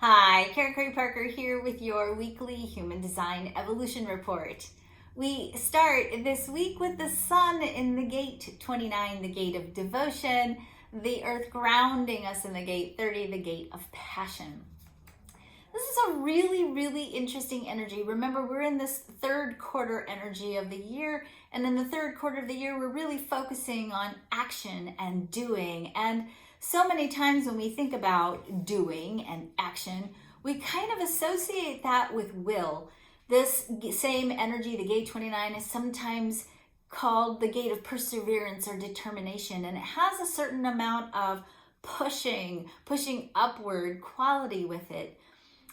Hi, Karen Curry Parker here with your weekly Human Design Evolution Report. We start this week with the sun in the gate 29, the gate of devotion, the earth grounding us in the gate 30, the gate of passion. This is a really interesting energy. Remember, we're in this third quarter energy of the year, and in the third quarter of the year, we're really focusing on action and doing. And so many times when we think about doing and action, we kind of associate that with will. This same energy, the gate 29, is sometimes called the gate of perseverance or determination, and it has a certain amount of pushing upward quality with it.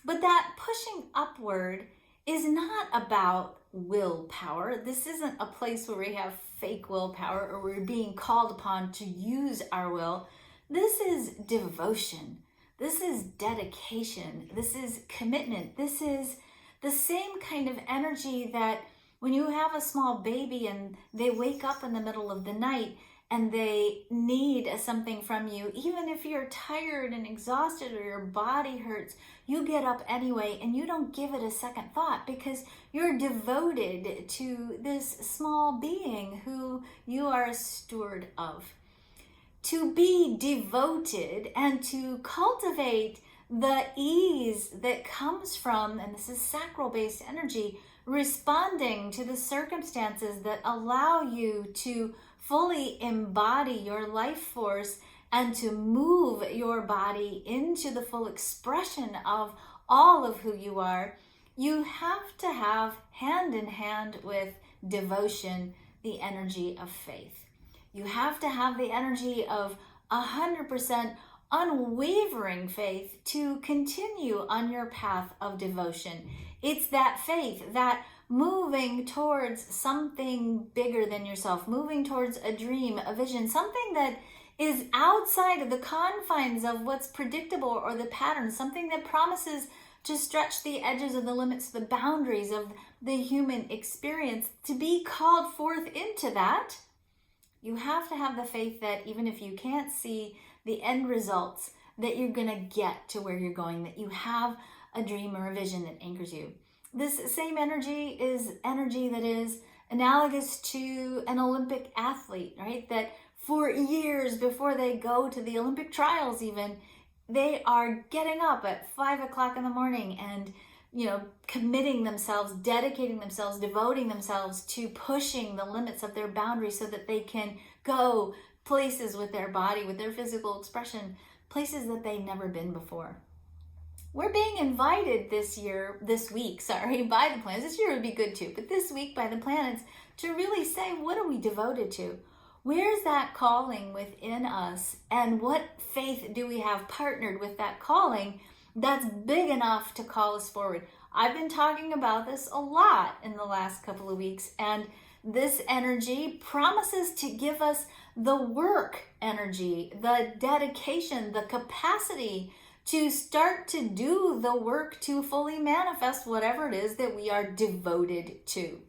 But that pushing upward is not about willpower. This isn't a place where we have fake willpower or we're being called upon to use our will. This is devotion. This is dedication. This is commitment. This is the same kind of energy that when you have a small baby and they wake up in the middle of the night and they need something from you, even if you're tired and exhausted or your body hurts, you get up anyway and you don't give it a second thought because you're devoted to this small being who you are a steward of. To be devoted and to cultivate the ease that comes from, and this is sacral based energy, responding to the circumstances that allow you to fully embody your life force and to move your body into the full expression of all of who you are, you have to have hand in hand with devotion the energy of faith. You have to have the energy of 100% unwavering faith to continue on your path of devotion. It's that faith, that moving towards something bigger than yourself, moving towards a dream, a vision, something that is outside of the confines of what's predictable or the pattern, something that promises to stretch the edges of the limits, the boundaries of the human experience. To be called forth into that, you have to have the faith that even if you can't see the end results, that you're going to get to where you're going, that you have a dream or a vision that anchors you. This same energy is energy that is analogous to an Olympic athlete, right? That for years before they go to the Olympic trials even, they are getting up at 5 o'clock in the morning and committing themselves, dedicating themselves, devoting themselves to pushing the limits of their boundaries so that they can go places with their body, with their physical expression, places that they've never been before. We're being invited this week, by the planets. This year would be good too, but this week by the planets to really say, what are we devoted to? Where's that calling within us? And what faith do we have partnered with that calling that's big enough to call us forward? I've been talking about this a lot in the last couple of weeks, and this energy promises to give us the work energy, the dedication, the capacity to start to do the work to fully manifest whatever it is that we are devoted to.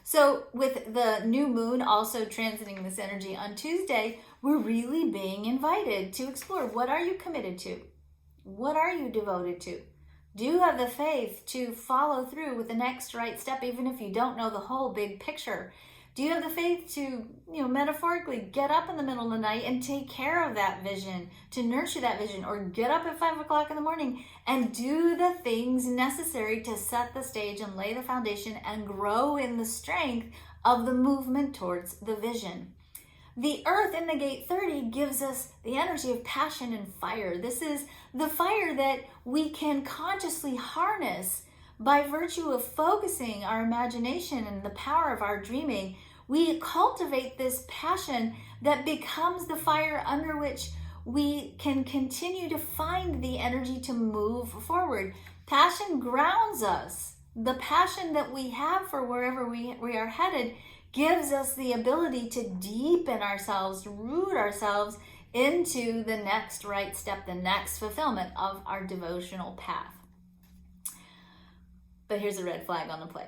So with the new moon also transiting this energy on Tuesday, we're really being invited to explore, what are you committed to? What are you devoted to? Do you have the faith to follow through with the next right step, even if you don't know the whole big picture? Do you have the faith to, metaphorically get up in the middle of the night and take care of that vision, to nurture that vision, or get up at 5 o'clock in the morning and do the things necessary to set the stage and lay the foundation and grow in the strength of the movement towards the vision? The earth in the gate 30 gives us the energy of passion and fire. This is the fire that we can consciously harness by virtue of focusing our imagination and the power of our dreaming. We cultivate this passion that becomes the fire under which we can continue to find the energy to move forward. Passion grounds us. The passion that we have for wherever we are headed gives us the ability to deepen ourselves, root ourselves into the next right step, the next fulfillment of our devotional path. But here's a red flag on the play.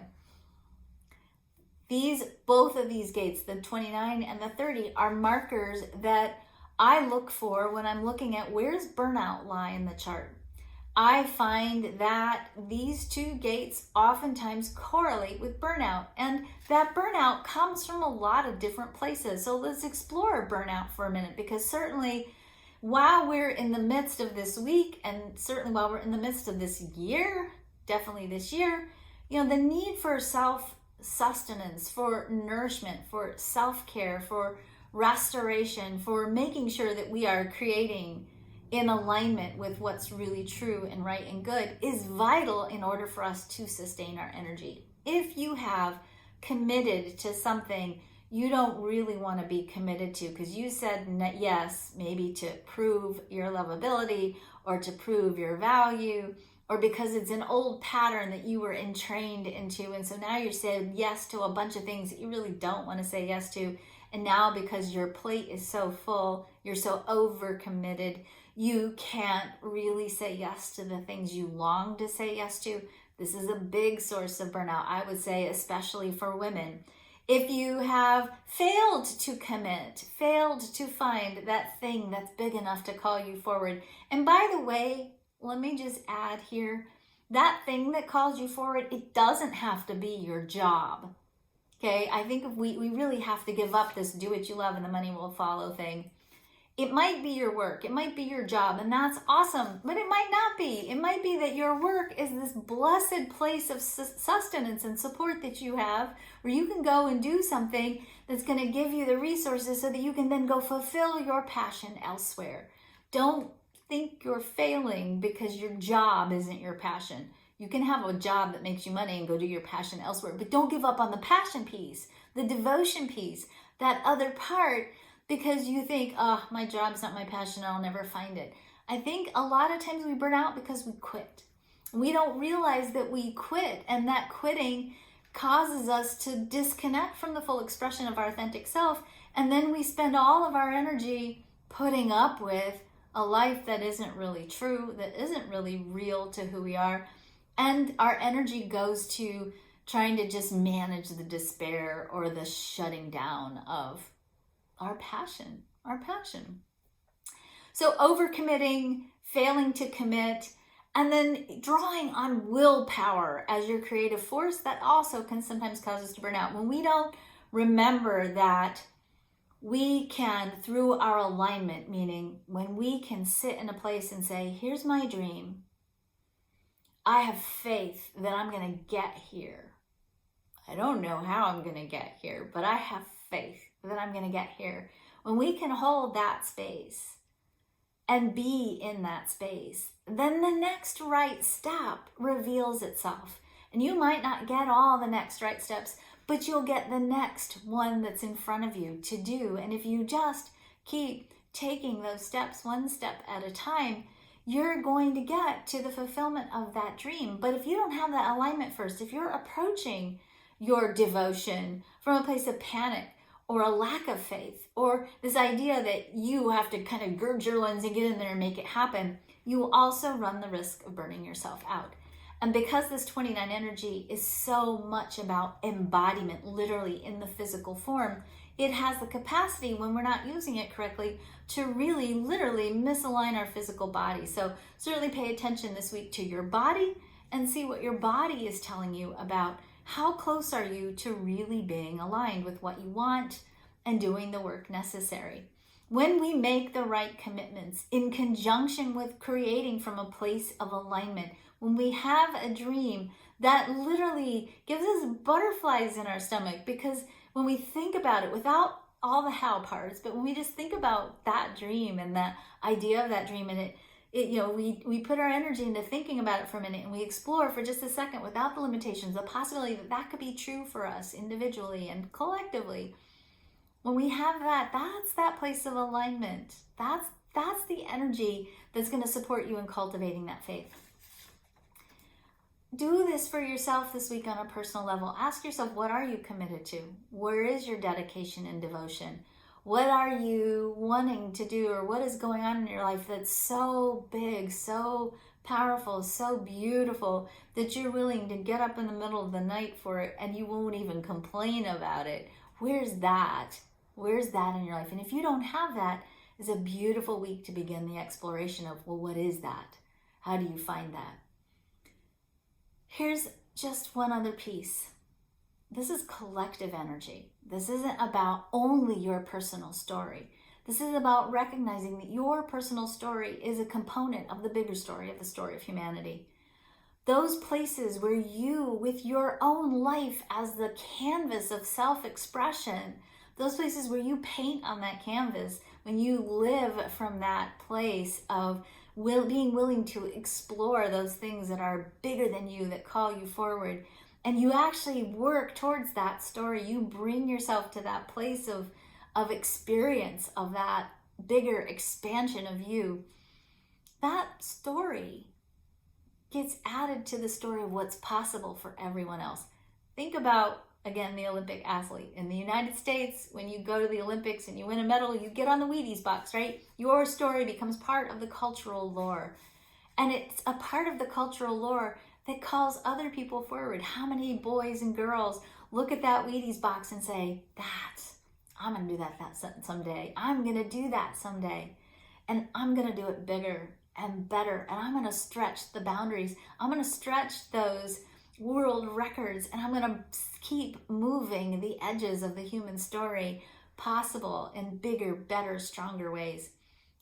Both of these gates, the 29 and the 30, are markers that I look for when I'm looking at where's burnout lie in the chart. I find that these two gates oftentimes correlate with burnout, and that burnout comes from a lot of different places. So let's explore burnout for a minute, because certainly while we're in the midst of this week, and certainly while we're in the midst of this year, definitely this year, the need for self-sustenance, for nourishment, for self-care, for restoration, for making sure that we are creating in alignment with what's really true and right and good is vital in order for us to sustain our energy. If you have committed to something you don't really want to be committed to because you said yes, maybe to prove your lovability or to prove your value, or because it's an old pattern that you were entrained into, and so now you're saying yes to a bunch of things that you really don't want to say yes to, and now because your plate is so full, you're so overcommitted, you can't really say yes to the things you long to say yes to. This is a big source of burnout, I would say, especially for women. If you have failed to commit, failed to find that thing that's big enough to call you forward. And by the way, let me just add here, that thing that calls you forward, it doesn't have to be your job. Okay, I think we really have to give up this do what you love and the money will follow thing. It might be your work, it might be your job, and that's awesome, but it might not be. It might be that your work is this blessed place of sustenance and support that you have, where you can go and do something that's going to give you the resources so that you can then go fulfill your passion elsewhere. Don't think you're failing because your job isn't your passion. You can have a job that makes you money and go do your passion elsewhere, but don't give up on the passion piece, the devotion piece, that other part, because you think, oh, my job's not my passion, I'll never find it. I think a lot of times we burn out because we quit. We don't realize that we quit, and that quitting causes us to disconnect from the full expression of our authentic self, and then we spend all of our energy putting up with a life that isn't really true, that isn't really real to who we are, and our energy goes to trying to just manage the despair or the shutting down of our passion. So overcommitting, failing to commit, and then drawing on willpower as your creative force, that also can sometimes cause us to burn out. When we don't remember that we can, through our alignment, meaning when we can sit in a place and say, here's my dream, I have faith that I'm going to get here. I don't know how I'm going to get here, but I have faith that I'm going to get here. When we can hold that space and be in that space, then the next right step reveals itself. And you might not get all the next right steps, but you'll get the next one that's in front of you to do. And if you just keep taking those steps one step at a time, you're going to get to the fulfillment of that dream. But if you don't have that alignment first, if you're approaching your devotion from a place of panic or a lack of faith, or this idea that you have to kind of gird your loins and get in there and make it happen, you will also run the risk of burning yourself out. And because this 29 energy is so much about embodiment, literally in the physical form, it has the capacity, when we're not using it correctly, to really literally misalign our physical body. So certainly pay attention this week to your body and see what your body is telling you about how close are you to really being aligned with what you want and doing the work necessary. When we make the right commitments in conjunction with creating from a place of alignment, when we have a dream that literally gives us butterflies in our stomach, because when we think about it without all the how parts, but when we just think about that dream and the idea of that dream, and we put our energy into thinking about it for a minute, and we explore for just a second without the limitations, the possibility that that could be true for us individually and collectively. When we have that, that's that place of alignment. That's the energy that's going to support you in cultivating that faith. Do this for yourself this week on a personal level. Ask yourself, what are you committed to? Where is your dedication and devotion? What are you wanting to do, or what is going on in your life that's so big, so powerful, so beautiful that you're willing to get up in the middle of the night for it and you won't even complain about it? Where's that? Where's that in your life? And if you don't have that, it's a beautiful week to begin the exploration of, well, what is that? How do you find that? Here's just one other piece. This is collective energy. This isn't about only your personal story. This is about recognizing that your personal story is a component of the bigger story, of the story of humanity. Those places where you, with your own life as the canvas of self-expression, those places where you paint on that canvas, when you live from that place of being willing to explore those things that are bigger than you, that call you forward, and you actually work towards that story, you bring yourself to that place of experience, of that bigger expansion of you, that story gets added to the story of what's possible for everyone else. Think about, again, the Olympic athlete. In the United States, when you go to the Olympics and you win a medal, you get on the Wheaties box, right? Your story becomes part of the cultural lore. And it's a part of the cultural lore that calls other people forward. How many boys and girls look at that Wheaties box and say, I'm going to do that someday. I'm going to do that someday. And I'm going to do it bigger and better. And I'm going to stretch the boundaries. I'm going to stretch those world records. And I'm going to keep moving the edges of the human story possible in bigger, better, stronger ways.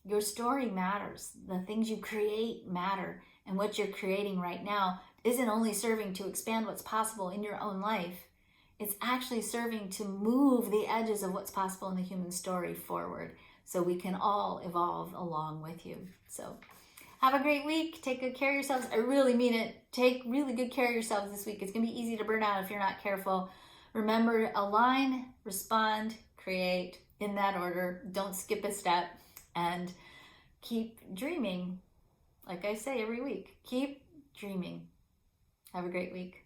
Your story matters. The things you create matter. And what you're creating right now isn't only serving to expand what's possible in your own life. It's actually serving to move the edges of what's possible in the human story forward so we can all evolve along with you. So have a great week. Take good care of yourselves. I really mean it. Take really good care of yourselves this week. It's going to be easy to burn out if you're not careful. Remember, align, respond, create in that order. Don't skip a step, and keep dreaming. Like I say every week, keep dreaming. Have a great week.